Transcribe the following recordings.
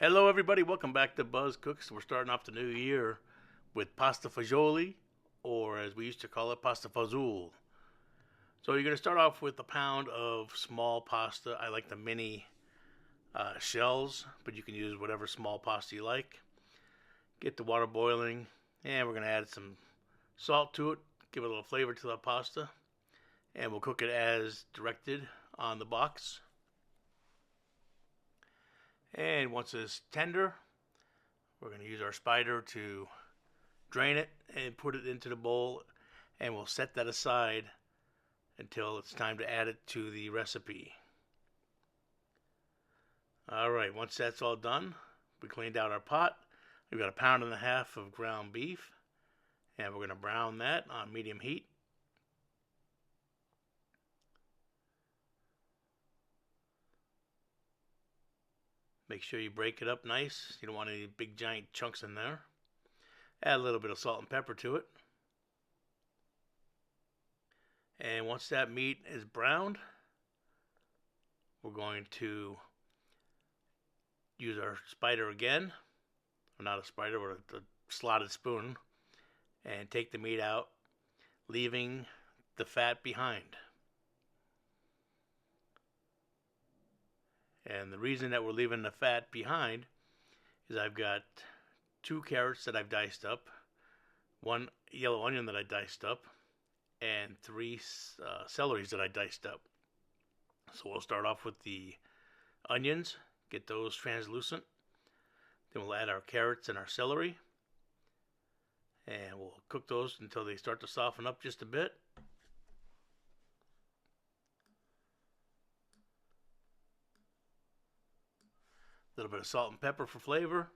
Hello everybody, welcome back to Buzz Cooks. We're starting off the new year with pastafagioli, or as we used to call it, pastafazool. So you're going to start off with a pound of small pasta. I like the mini shells, but you can use whatever small pasta you like. Get the water boiling, and we're going to add some salt to it, give it a little flavor to the pasta, and we'll cook it as directed on the box. And once it's tender, we're going to use our spider to drain it and put it into the bowl, and we'll set that aside until it's time to add it to the recipe. Alright, once that's all done, we cleaned out our pot. We've got 1.5 pounds of ground beef, and we're going to brown that on medium heat. Make sure you break it up nice. You don't want any big giant chunks in there. Add a little bit of salt and pepper to it. And once that meat is browned, we're going to use our spider again. Or not a spider, but a slotted spoon. And take the meat out, leaving the fat behind. And the reason that we're leaving the fat behind is I've got 2 carrots that I've diced up, 1 yellow onion that I diced up, and 3 celeries that I diced up. So we'll start off with the onions, get those translucent. Then we'll add our carrots and our celery, and we'll cook those until they start to soften up just a bit. A little bit of salt and pepper for flavor.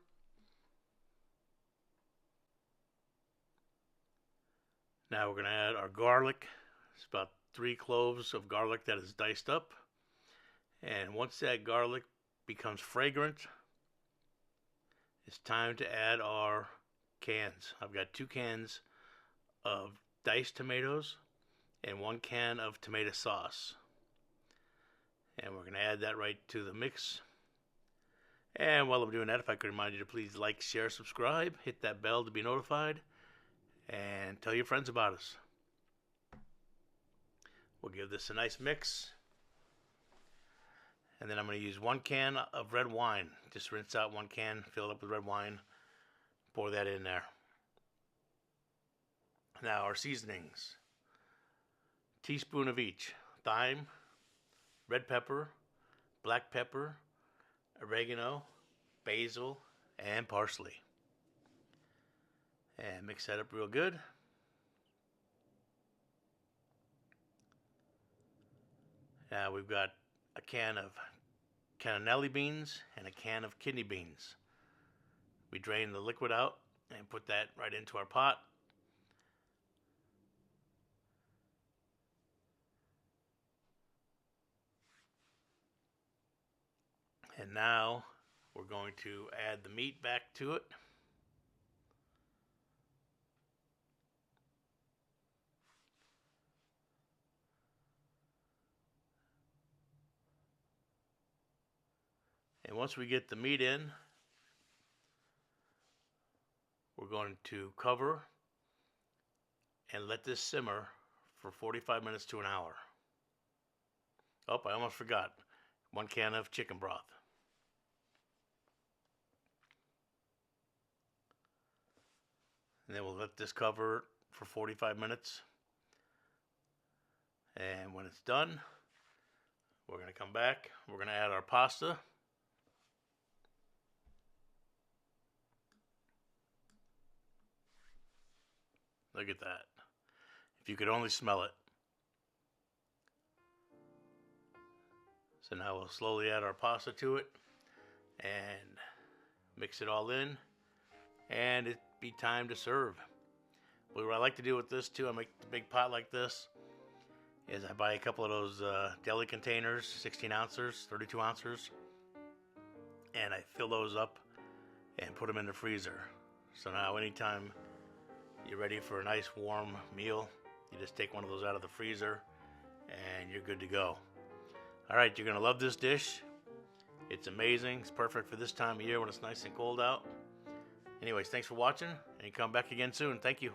Now we're going to add our garlic. It's about 3 cloves of garlic that is diced up. And once that garlic becomes fragrant, it's time to add our cans. I've got 2 cans of diced tomatoes and 1 can of tomato sauce. And we're going to add that right to the mix. And while I'm doing that, if I could remind you to please like, share, subscribe, hit that bell to be notified, and tell your friends about us. We'll give this a nice mix. And then I'm going to use 1 can of red wine. Just rinse out 1 can, fill it up with red wine, pour that in there. Now our seasonings. Teaspoon of each. Thyme, red pepper, black pepper, oregano, basil, and parsley. And mix that up real good. Now we've got a can of cannellini beans and a can of kidney beans. We drain the liquid out and put that right into our pot. And now we're going to add the meat back to it. And once we get the meat in, we're going to cover and let this simmer for 45 minutes to an hour. Oh, I almost forgot. 1 can of chicken broth. And then we'll let this cover for 45 minutes. And when it's done, we're going to come back. We're going to add our pasta. Look at that. If you could only smell it. So now we'll slowly add our pasta to it and mix it all in. And it'd be time to serve. But what I like to do with this too, I make the big pot like this, is I buy a couple of those deli containers, 16 ounces, 32 ounces, and I fill those up and put them in the freezer. So now anytime you're ready for a nice warm meal, you just take one of those out of the freezer and you're good to go. Alright, you're going to love this dish. It's amazing. It's perfect for this time of year when it's nice and cold out. Anyways, thanks for watching, and come back again soon. Thank you.